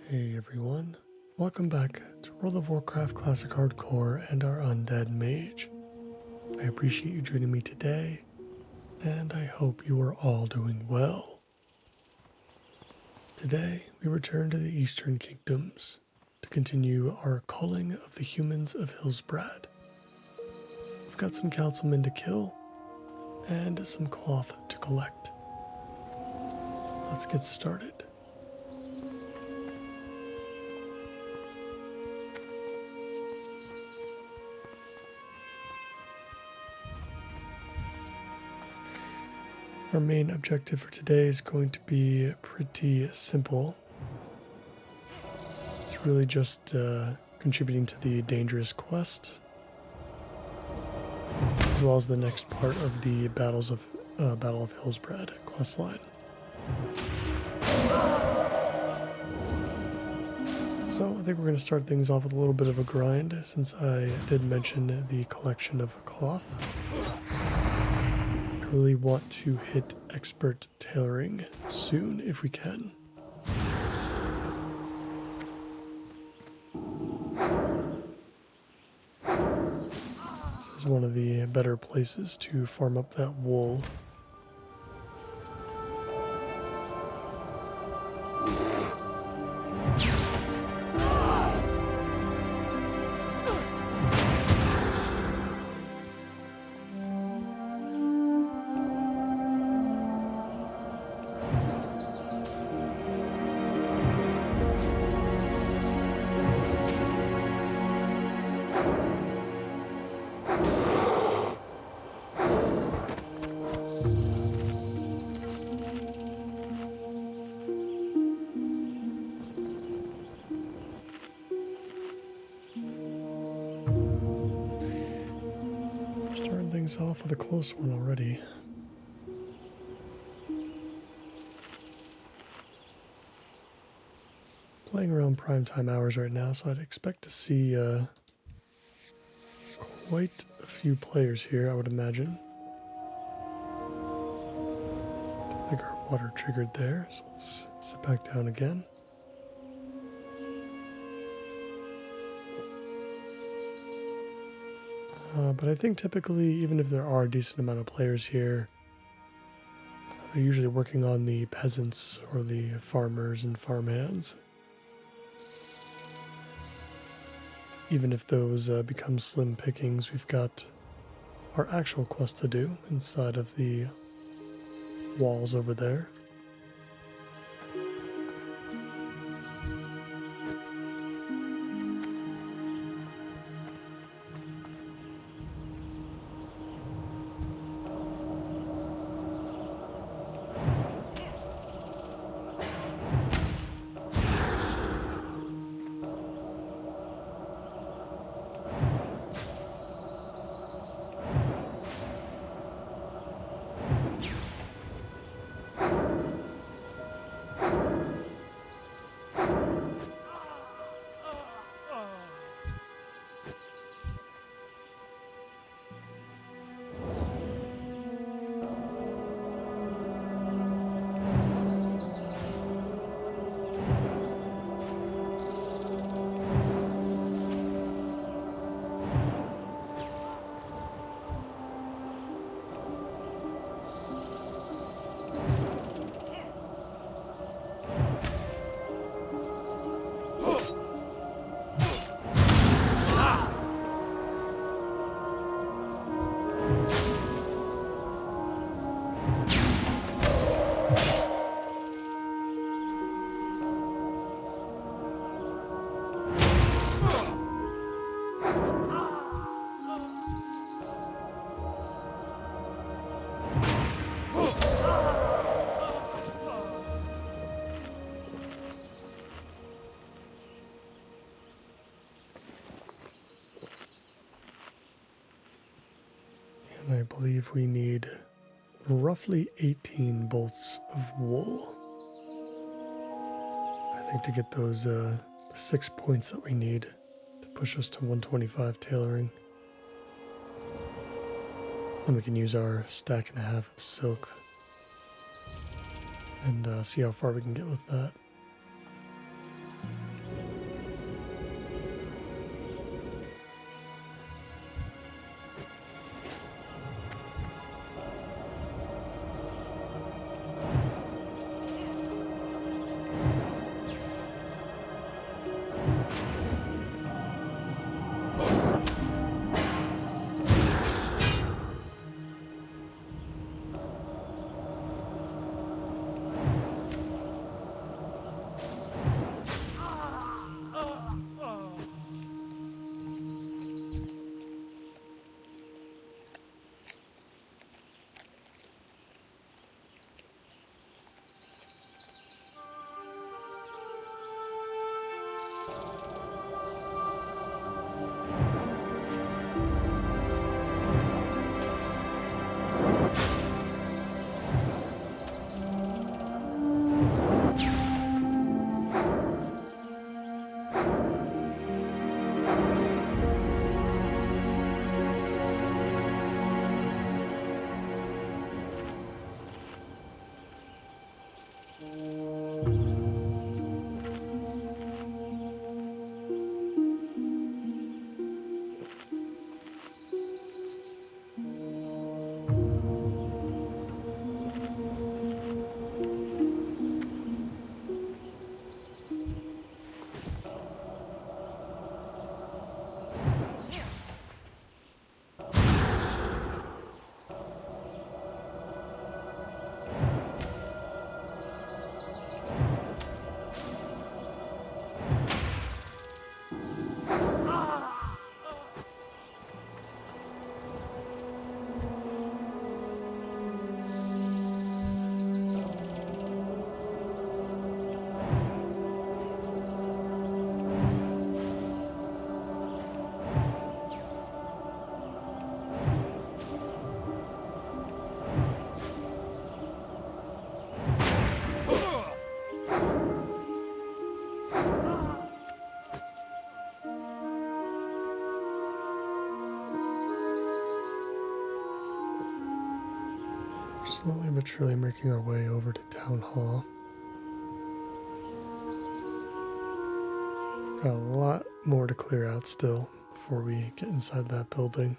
Hey everyone, welcome back to World of Warcraft Classic Hardcore and our Undead Mage. I appreciate you joining me today, and I hope you are all doing well. Today, we return to the Eastern Kingdoms to continue our culling of the humans of Hillsbrad. We've got some councilmen to kill, and some cloth to collect. Let's get started. Our main objective for today is going to be pretty simple. It's really just contributing to the dangerous quest, as well as the next part of the Battle of Hillsbrad quest line. So I think we're going to start things off with a little bit of a grind, since I did mention the collection of cloth. I really want to hit expert tailoring soon if we can. This is one of the better places to farm up that wool. Starting things off with a close one already. Playing around primetime hours right now, so I'd expect to see quite a few players here, I would imagine. Don't think our water triggered there, so let's sit back down again. But I think typically, even if there are a decent amount of players here, they're usually working on the peasants or the farmers and farmhands. Even if those become slim pickings, we've got our actual quest to do inside of the walls over there. I believe we need roughly 18 bolts of wool, I think, to get those 6 points that we need to push us to 125 tailoring. And we can use our stack and a half of silk and see how far we can get with that. Slowly but surely making our way over to Town Hall. We've got a lot more to clear out still before we get inside that building.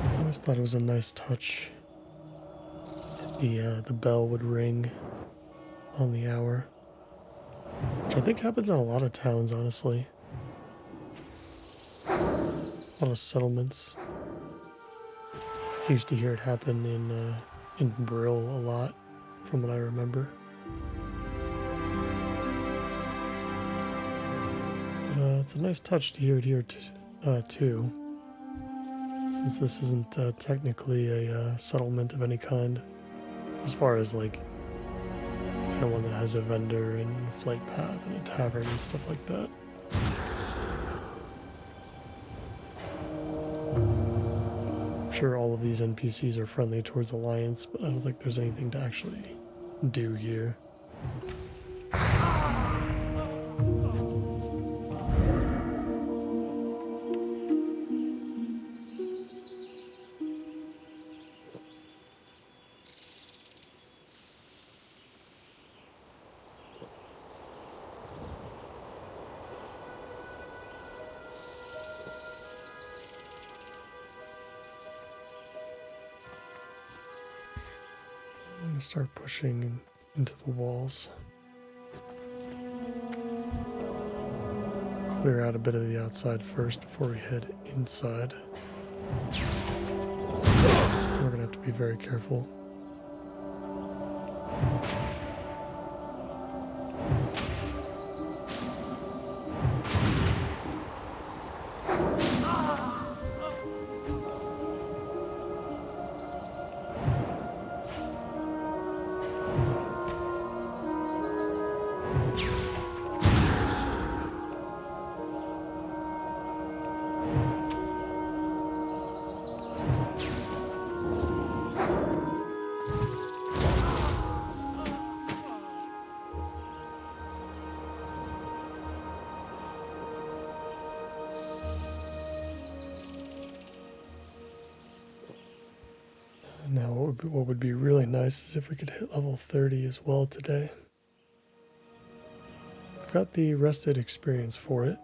I always thought it was a nice touch that the bell would ring on the hour, which I think happens in a lot of towns, honestly. A lot of settlements. I used to hear it happen in Brill a lot, from what I remember. But it's a nice touch to hear it here too, since this isn't technically a settlement of any kind, as far as like one that has a vendor and a flight path and a tavern and stuff like that. I'm sure all of these NPCs are friendly towards Alliance, but I don't think there's anything to actually do here. I'm going to start pushing into the walls. Clear out a bit of the outside first before we head inside. We're going to have to be very careful. Now, what would be really nice is if we could hit level 30 as well today. I've got the rested experience for it.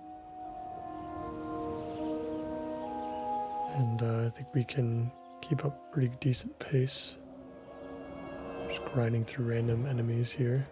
And I think we can keep up a pretty decent pace. Just grinding through random enemies here.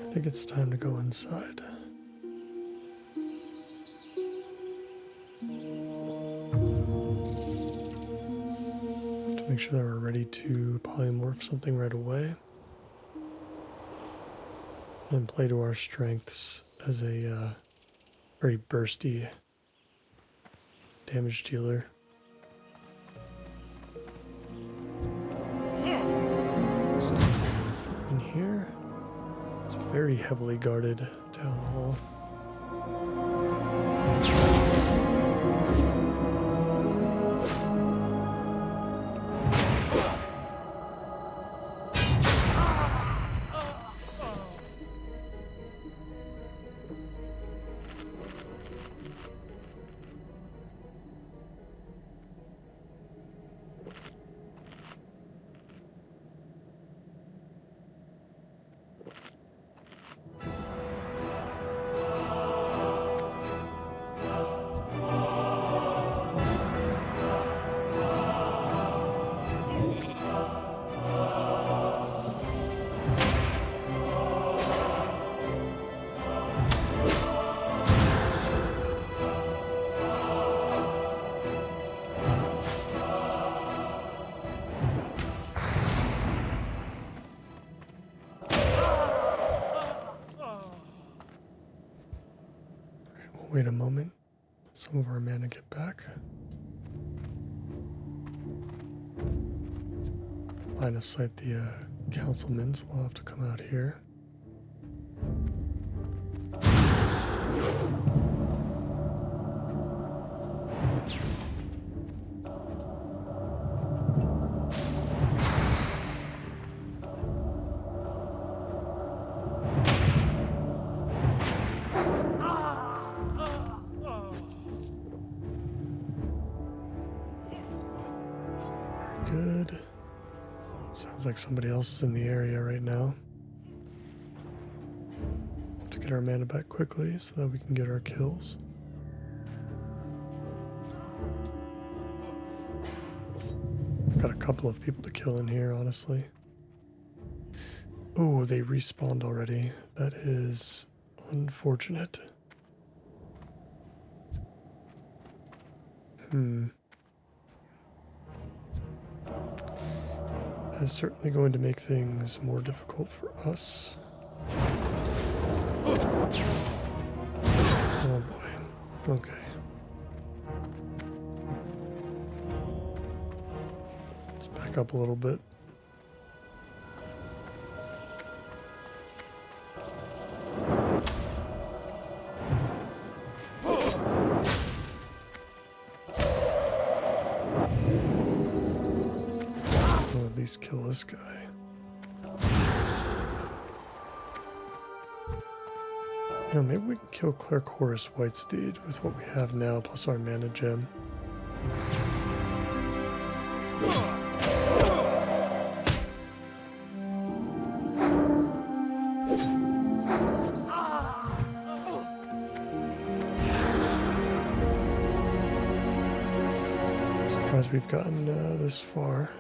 I think it's time to go inside. Have to make sure that we're ready to polymorph something right away. And play to our strengths as a very bursty damage dealer. In here. It's a very heavily guarded town hall. Wait a moment. Let some of our mana get back. Line of sight the councilmen, so we'll have to come out here. Good. Sounds like somebody else is in the area right now. Have to get our mana back quickly so that we can get our kills. I've got a couple of people to kill in here, honestly. Oh, they respawned already. That is unfortunate. That is certainly going to make things more difficult for us. Oh boy. Okay. Let's back up a little bit. Kill this guy. You know, maybe we can kill Clerk Horus Whitesteed with what we have now, plus our mana gem. Surprised we've gotten this far.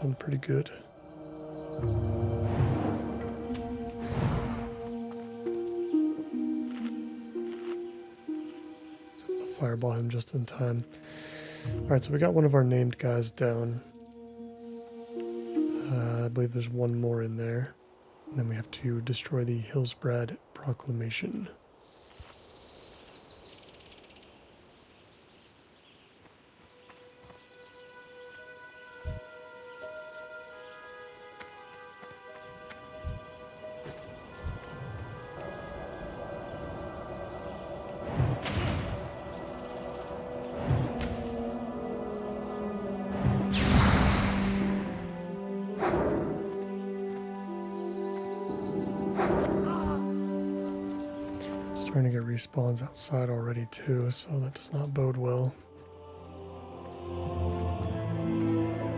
Done pretty good. So fireball him just in time. Alright, so we got one of our named guys down. I believe there's one more in there. And then we have to destroy the Hillsbrad Proclamation. Starting to get respawns outside already too, so that does not bode well.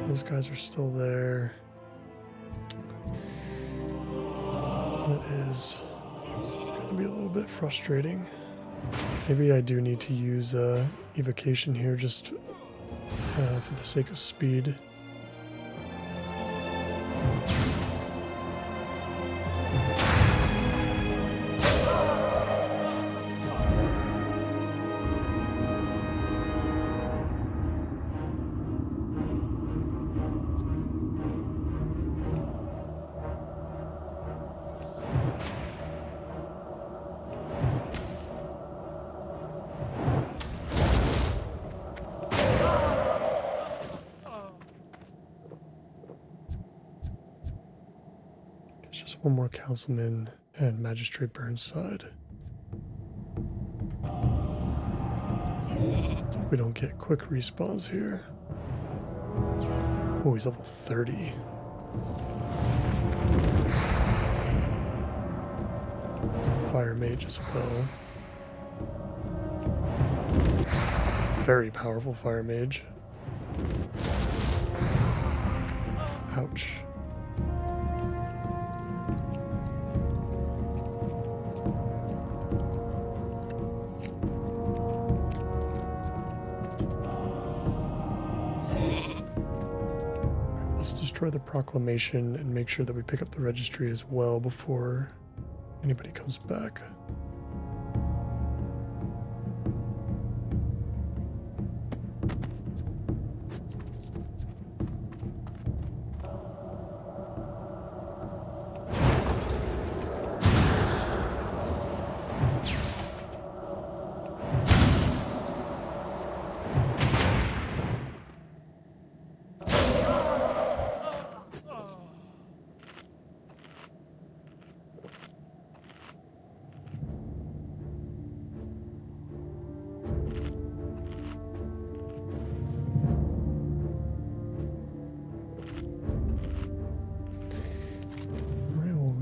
Those guys are still there. That is going to be a little bit frustrating. Maybe I do need to use evocation here just for the sake of speed. Just one more councilman and magistrate Burnside. Hope we don't get quick respawns here. Oh, he's level 30. Fire Mage as well. Very powerful Fire Mage. Ouch. Destroy the proclamation and make sure that we pick up the registry as well before anybody comes back.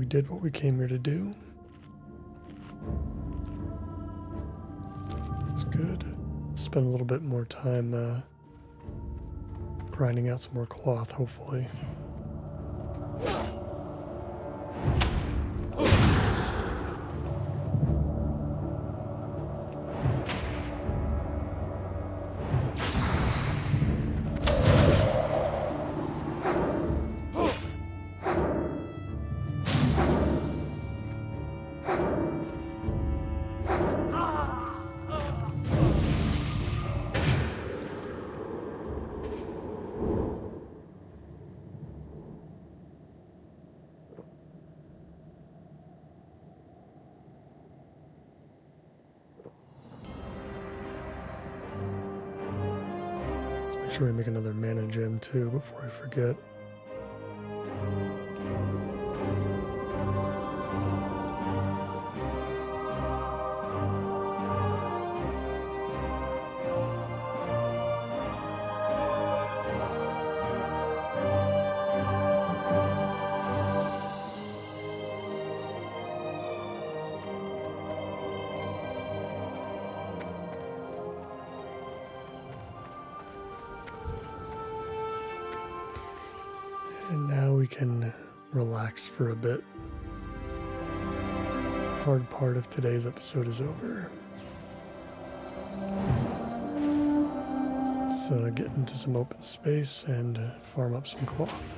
Did what we came here to do. That's good. Spend a little bit more time grinding out some more cloth, hopefully. Make sure we make another mana gem too before I forget. And now we can relax for a bit. Hard part of today's episode is over. Let's get into some open space and farm up some cloth.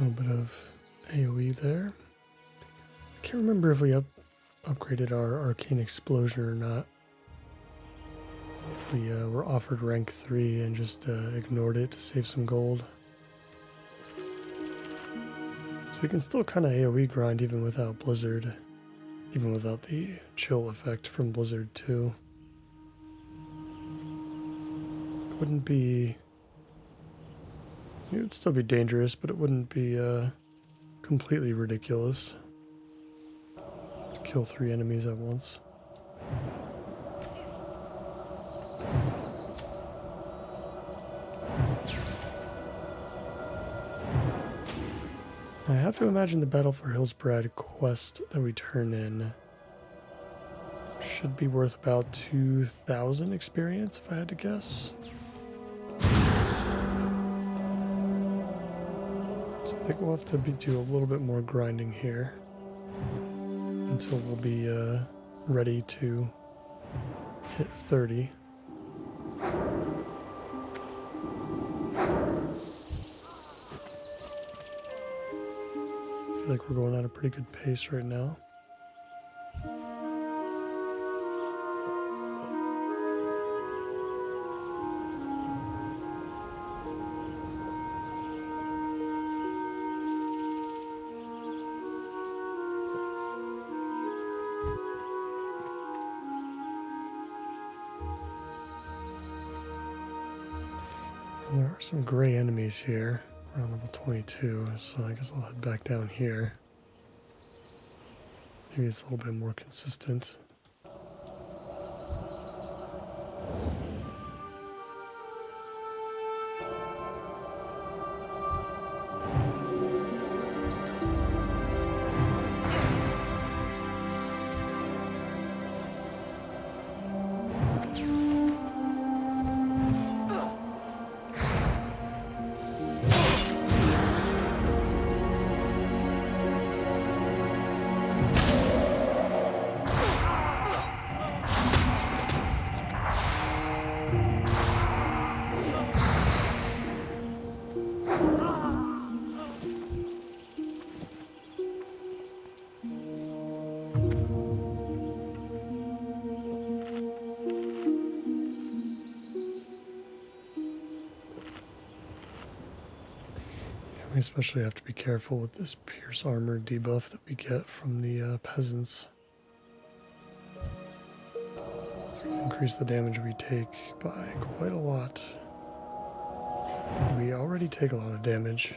A little bit of AoE there. I can't remember if we upgraded our arcane explosion or not. If we were offered rank 3 and just ignored it to save some gold. So we can still kind of AoE grind even without Blizzard. Even without the chill effect from Blizzard 2. It wouldn't be... It would still be dangerous, but it wouldn't be completely ridiculous to kill 3 enemies at once. I have to imagine the Battle for Hillsbrad quest that we turn in should be worth about 2,000 experience, if I had to guess. So I think we'll have to do a little bit more grinding here until we'll be ready to hit 30. I feel like we're going at a pretty good pace right now. And there are some gray enemies here. We're on level 22, so I guess I'll head back down here. Maybe it's a little bit more consistent. We especially have to be careful with this pierce armor debuff that we get from the peasants. It's going to increase the damage we take by quite a lot. We already take a lot of damage.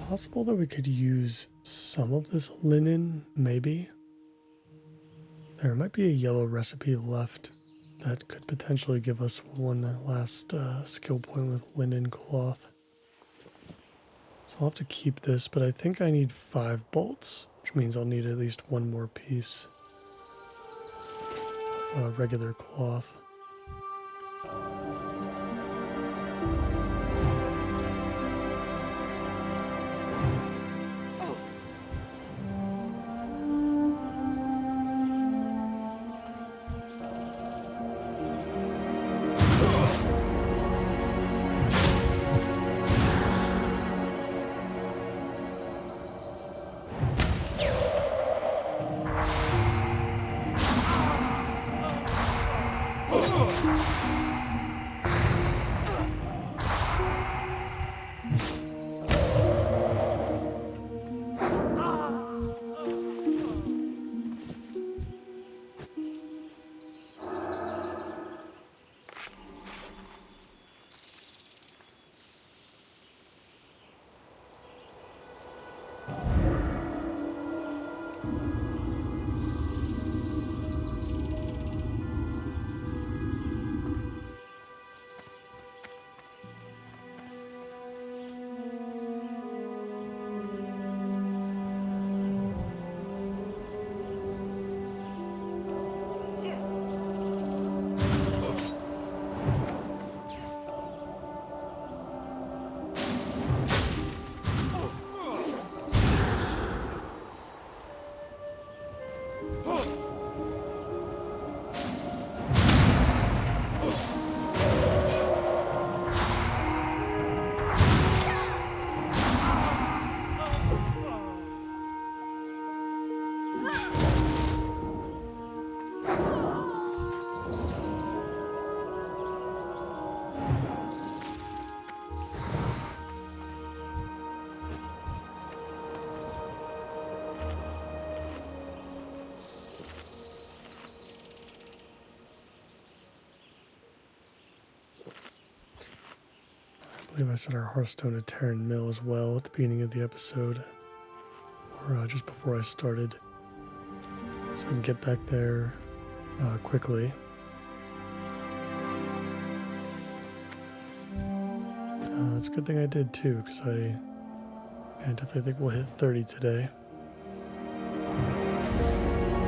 Possible that we could use some of this linen, maybe. There might be a yellow recipe left that could potentially give us one last skill point with linen cloth. So I'll have to keep this, but I think I need 5 bolts, which means I'll need at least one more piece of regular cloth. I believe I said our Hearthstone at Terran Mill as well at the beginning of the episode, or just before I started, so we can get back there quickly. It's a good thing I did too, because I definitely think we'll hit 30 today.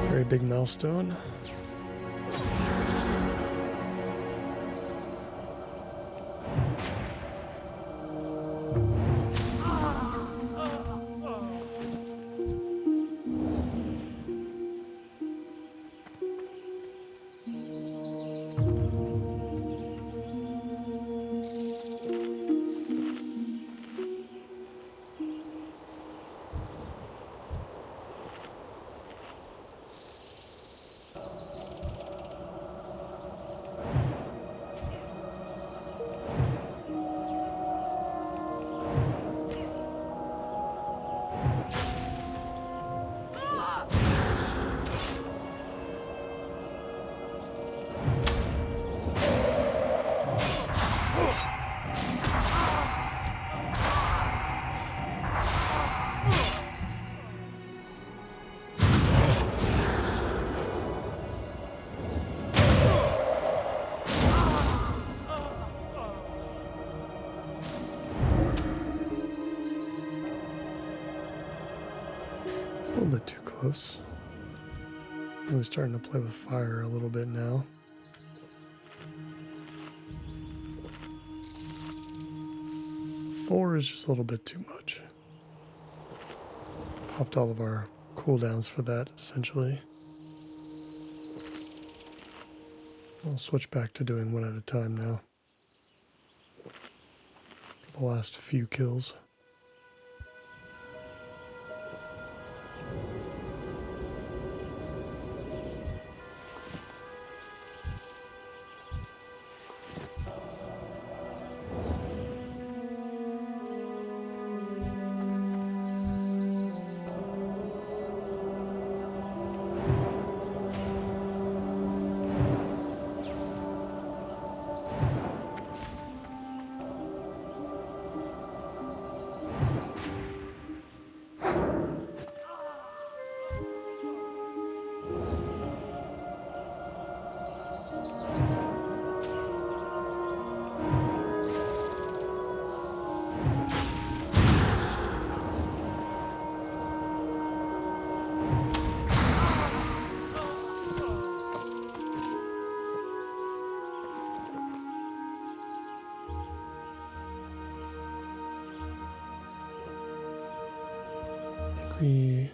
Very big milestone. It's a little bit too close. I'm starting to play with fire a little bit now. Four is just a little bit too much. Popped all of our cooldowns for that, essentially. I'll switch back to doing one at a time now. For the last few kills. we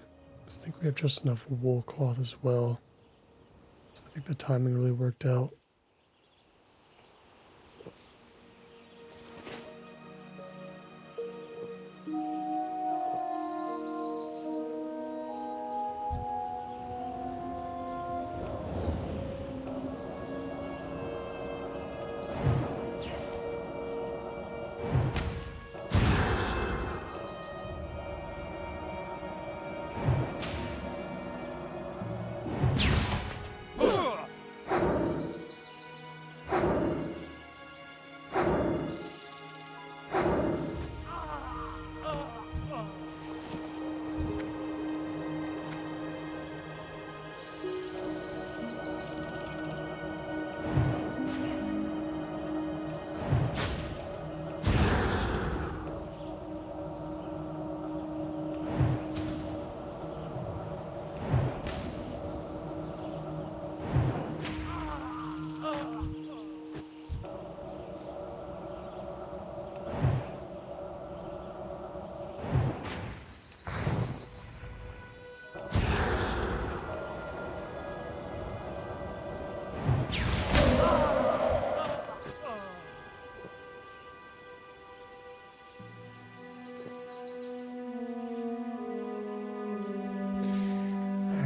have just enough wool cloth as well. So I think the timing really worked out.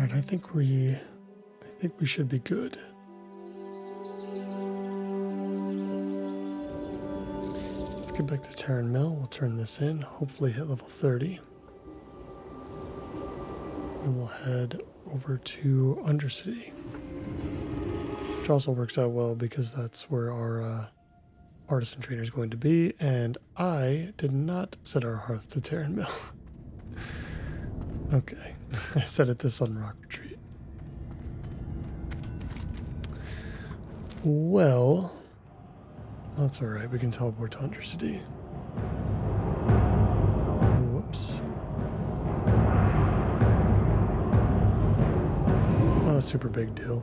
I think we should be good. Let's get back to Terran Mill. We'll turn this in, hopefully hit level 30. And we'll head over to Undercity. Which also works out well because that's where our artisan trainer is going to be, and I did not set our hearth to Terran Mill. Okay, I set it to Sunrock Retreat. Well, that's alright, we can teleport to Undercity. Whoops. Not a super big deal.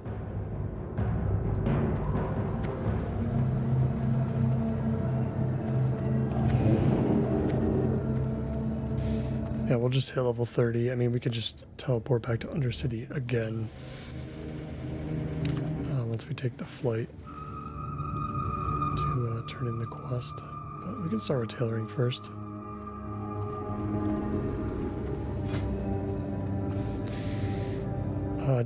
Yeah, we'll just hit level 30. I mean, we could just teleport back to Undercity again once we take the flight to turn in the quest. But we can start with tailoring first.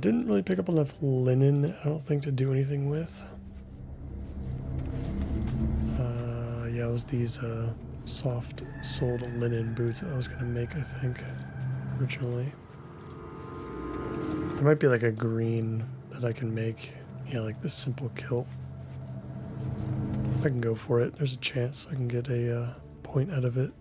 Didn't really pick up enough linen, I don't think, to do anything with. Yeah, it was these soft soled linen boots that I was going to make, I think, originally. There might be like a green that I can make. Yeah, like this simple kilt. I can go for it. There's a chance I can get a point out of it.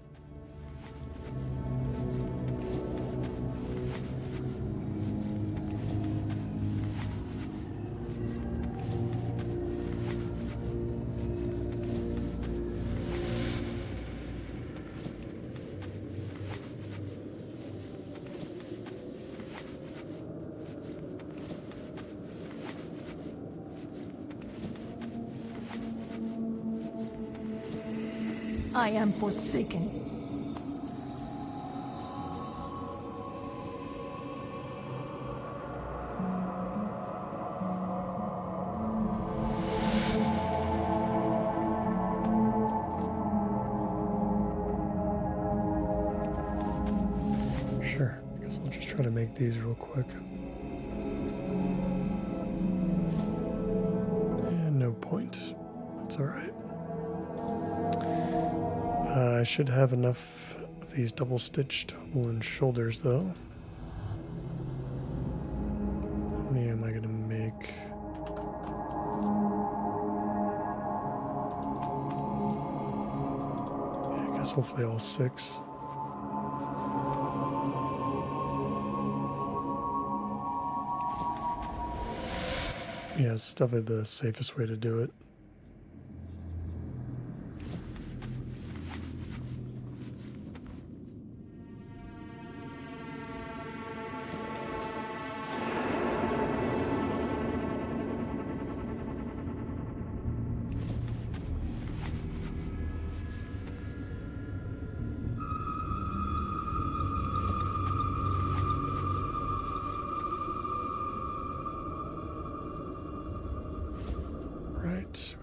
I am forsaken. Sure, I guess I'll just try to make these real quick. And no point. That's alright. I should have enough of these double-stitched woolen shoulders, though. How many am I going to make? Yeah, I guess hopefully all 6. Yeah, it's definitely the safest way to do it.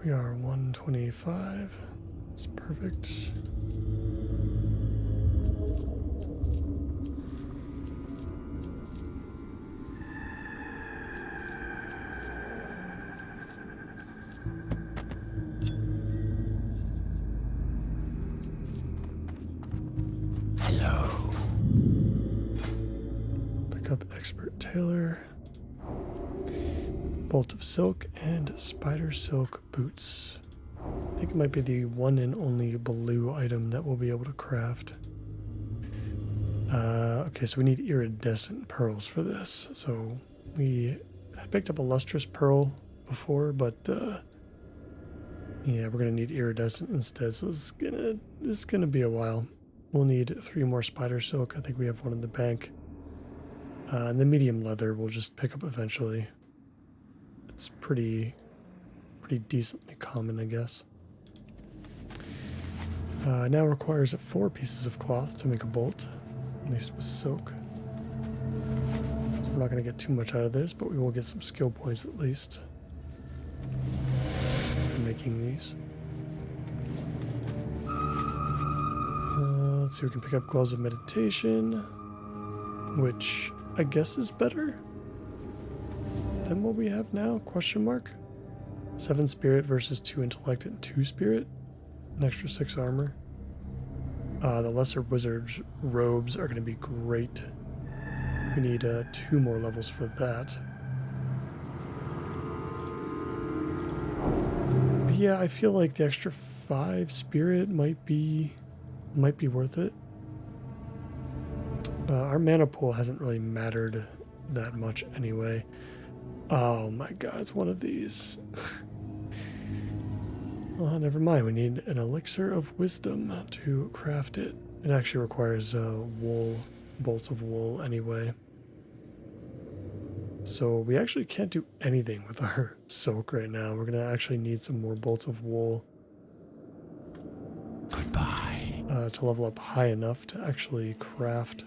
We are 125. It's perfect. Hello. Pick up Expert Tailor, Bolt of Silk, and Spider Silk Boots. I think it might be the one and only blue item that we'll be able to craft. Okay, so we need iridescent pearls for this. So we had picked up a lustrous pearl before, but yeah, we're gonna need iridescent instead. So it's gonna be a while. We'll need 3 more spider silk. I think we have one in the bank. And the medium leather we'll just pick up eventually. It's pretty decently common, I guess. Now requires 4 pieces of cloth to make a bolt, at least with silk. So we're not going to get too much out of this, but we will get some skill points at least for making these. Let's see, we can pick up Gloves of Meditation, which I guess is better than what we have now, question mark. 7 spirit versus 2 intellect and 2 spirit. An extra 6 armor. The lesser wizard's robes are going to be great. We need 2 more levels for that. But yeah, I feel like the extra 5 spirit might be worth it. Our mana pool hasn't really mattered that much anyway. Oh my god, it's one of these. Oh, never mind. We need an elixir of wisdom to craft it. It actually requires wool, bolts of wool anyway. So we actually can't do anything with our silk right now. We're going to actually need some more bolts of wool. Goodbye. To level up high enough to actually craft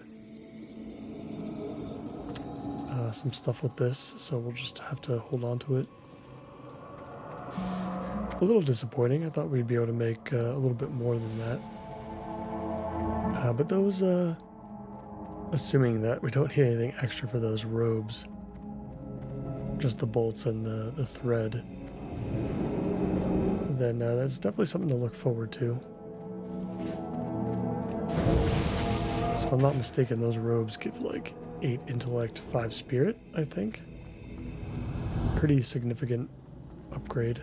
some stuff with this. So we'll just have to hold on to it. A little disappointing. I thought we'd be able to make a little bit more than that. But those, assuming that we don't need anything extra for those robes, just the bolts and the thread, then that's definitely something to look forward to. So if I'm not mistaken, those robes give like 8 intellect, 5 spirit, I think. Pretty significant upgrade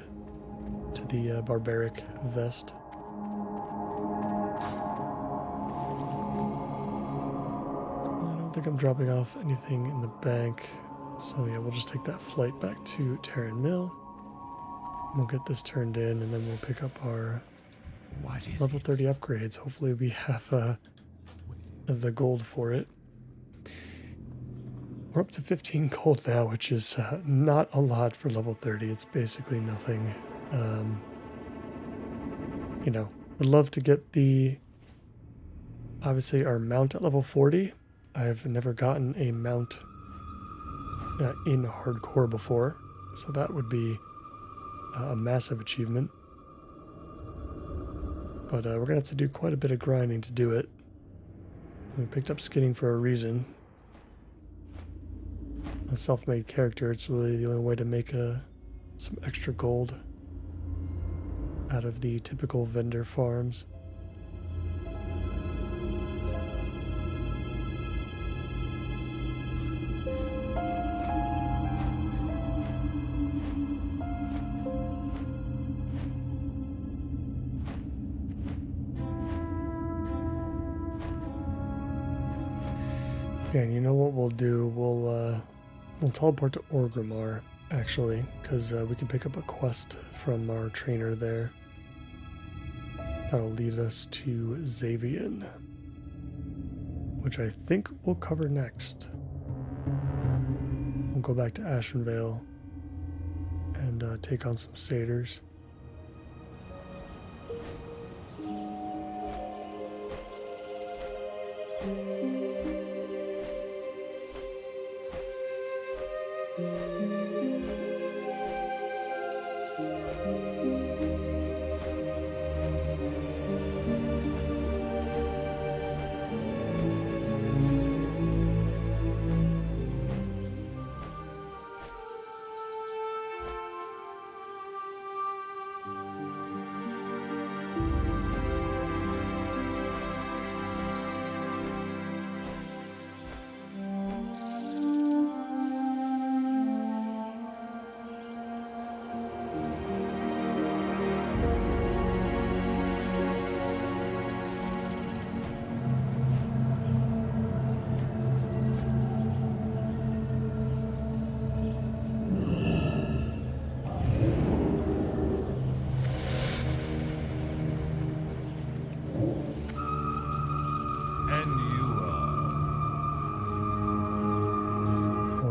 to the barbaric vest. I don't think I'm dropping off anything in the bank, so yeah, we'll just take that flight back to Terran Mill. We'll get this turned in, and then we'll pick up our level 30 upgrades. Hopefully we have the gold for it. We're up to 15 gold now, which is not a lot for level 30. It's basically nothing. You know, would love to get obviously our mount at level 40. I've never gotten a mount in hardcore before, so that would be a massive achievement. But we're gonna have to do quite a bit of grinding to do it. We picked up skinning for a reason. A self-made character, it's really the only way to make some extra gold out of the typical vendor farms. Yeah, and you know what we'll do? We'll teleport to Orgrimmar, actually, because we can pick up a quest from our trainer there. That'll lead us to Xavian, which I think we'll cover next. We'll go back to Ashenvale and take on some satyrs.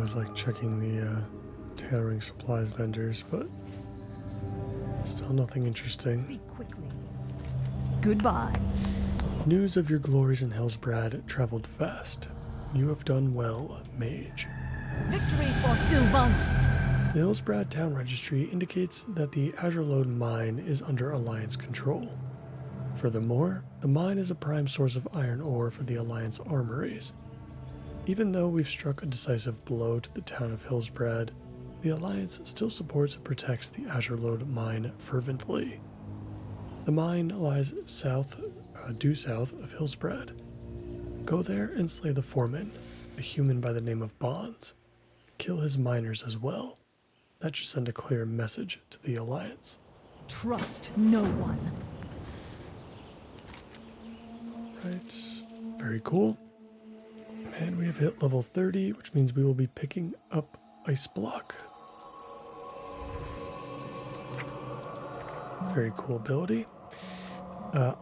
always like checking the tailoring supplies vendors, but still nothing interesting. Speak quickly. Goodbye. News of your glories in Hillsbrad traveled fast. You have done well, Mage. Victory for Sylvanus. The Hillsbrad Town Registry indicates that the Azure Lode mine is under Alliance control. Furthermore, the mine is a prime source of iron ore for the Alliance armories. Even though we've struck a decisive blow to the town of Hillsbrad, the Alliance still supports and protects the Azure Lode mine fervently. The mine lies due south of Hillsbrad. Go there and slay the foreman, a human by the name of Bonds. Kill his miners as well. That should send a clear message to the Alliance. Trust no one. Right, very cool. And we have hit level 30, which means we will be picking up Ice Block. Very cool ability.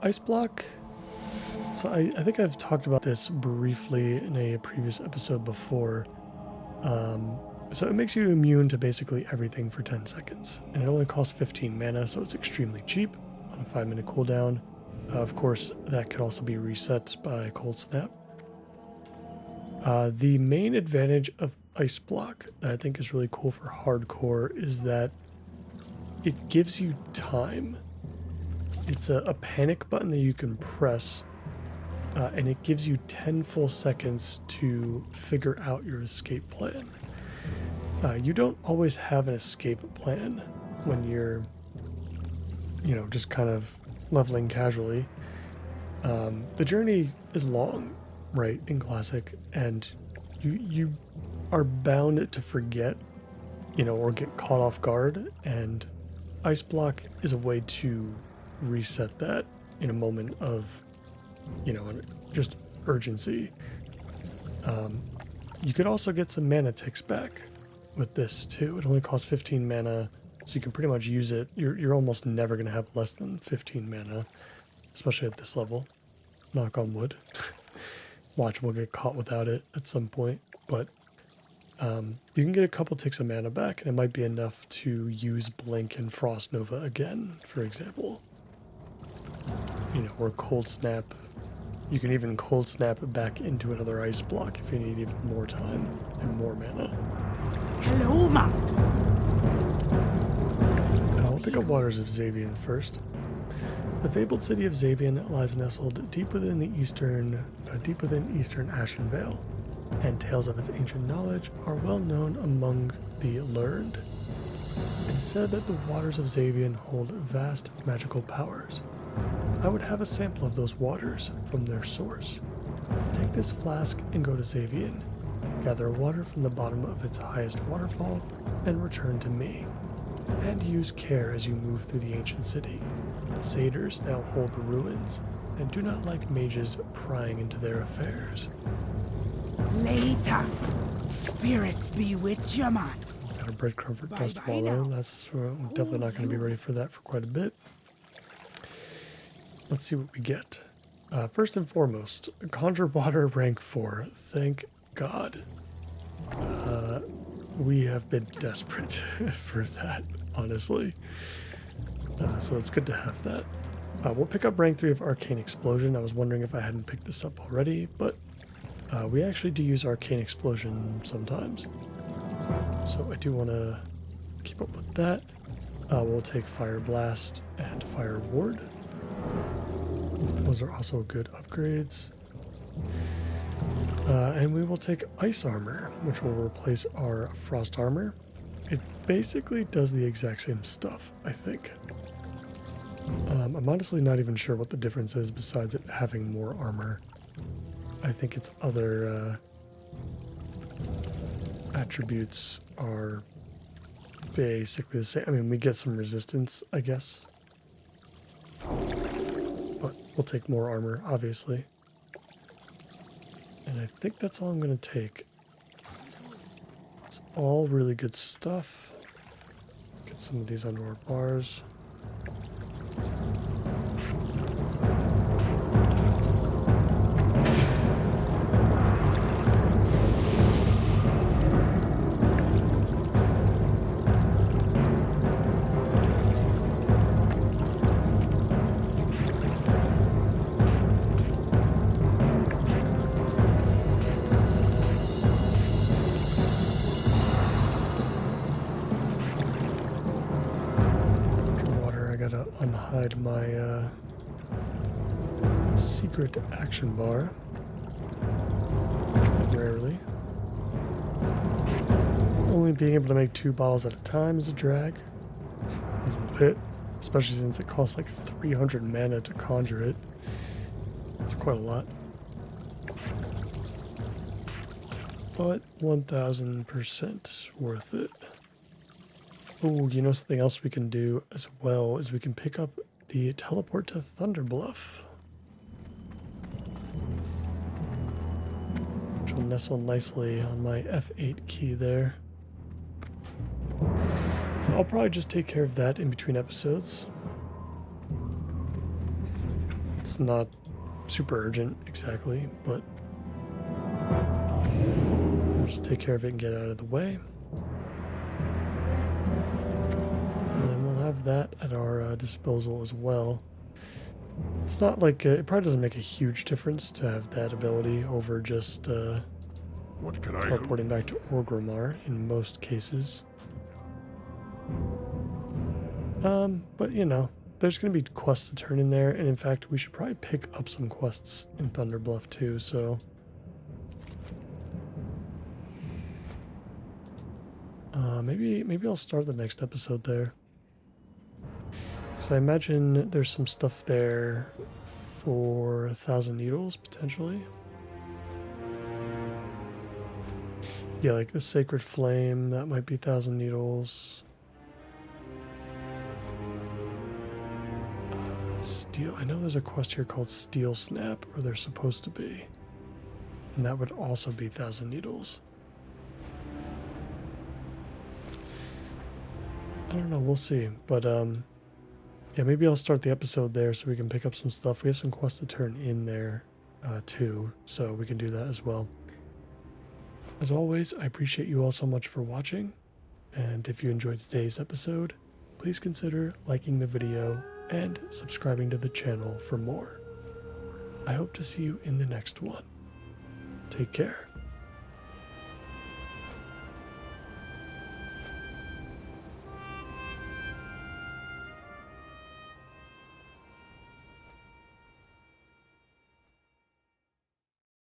Ice Block. So I think I've talked about this briefly in a previous episode before. So it makes you immune to basically everything for 10 seconds. And it only costs 15 mana, so it's extremely cheap on a 5-minute cooldown. Of course, that can also be reset by Cold Snap. The main advantage of Ice Block that I think is really cool for hardcore is that it gives you time. It's a panic button that you can press, and it gives you 10 full seconds to figure out your escape plan. You don't always have an escape plan when you're, just kind of leveling casually. The journey is long, right, in Classic, and you are bound to forget, or get caught off guard, and Ice Block is a way to reset that in a moment of, just urgency. You could also get some mana ticks back with this too. It only costs 15 mana, so you can pretty much use it. You're almost never going to have less than 15 mana, especially at this level. Knock on wood. Watch, we'll get caught without it at some point, but you can get a couple ticks of mana back, and it might be enough to use Blink and Frost Nova again, for example. Or Cold Snap. You can even Cold Snap back into another Ice Block if you need even more time and more mana. Hello, Mark. I'll pick up Waters of Xavian first. The fabled city of Xavian lies nestled deep within eastern Ashenvale, and tales of its ancient knowledge are well known among the learned. It's said that the waters of Xavian hold vast magical powers. I would have a sample of those waters from their source. Take this flask and go to Xavian. Gather water from the bottom of its highest waterfall and return to me. And use care as you move through the ancient city. Satyrs now hold the ruins and do not like mages prying into their affairs. Later. Spirits be with you, man. Got a breadcrumb for Bye Dust bye Wallow. now. That's definitely not going to be ready for that for quite a bit. Let's see what we get. First and foremost, Conjure Water rank 4. Thank God. We have been desperate for that, honestly. So it's good to have that. We'll pick up rank 3 of Arcane Explosion. I was wondering if I hadn't picked this up already, but we actually do use Arcane Explosion sometimes. So I do want to keep up with that. We'll take Fire Blast and Fire Ward. Those are also good upgrades. And we will take Ice Armor, which will replace our Frost Armor. It basically does the exact same stuff, I think. I'm honestly not even sure what the difference is besides it having more armor. I think its other attributes are basically the same. I mean, we get some resistance, I guess. But we'll take more armor, obviously. And I think that's all I'm going to take. It's all really good stuff. Get some of these under our bars. hide my secret action bar. Rarely. Only being able to make 2 bottles at a time is a drag. A little bit. Especially since it costs like 300 mana to conjure it. It's quite a lot. But 1000% worth it. Oh, you know something else we can do as well is we can pick up the teleport to Thunderbluff. Which will nestle nicely on my F8 key there. So I'll probably just take care of that in between episodes. It's not super urgent exactly, but I'll just take care of it and get out of the way. And then we'll have that at our disposal as well. It's not like, it probably doesn't make a huge difference to have that ability over just What can I teleporting back to Orgrimmar in most cases. But you know, there's going to be quests to turn in there, and in fact, we should probably pick up some quests in Thunderbluff too, so... maybe I'll start the next episode there. Because I imagine there's some stuff there for 1,000 needles, potentially. Yeah, like the Sacred Flame, that might be 1,000 needles. Steel, I know there's a quest here called Steel Snap, or there's supposed to be. And that would also be 1,000 needles. I don't know, we'll see. But, yeah, maybe I'll start the episode there so we can pick up some stuff. We have some quests to turn in there, too, so we can do that as well. As always, I appreciate you all so much for watching. And if you enjoyed today's episode, please consider liking the video and subscribing to the channel for more. I hope to see you in the next one. Take care.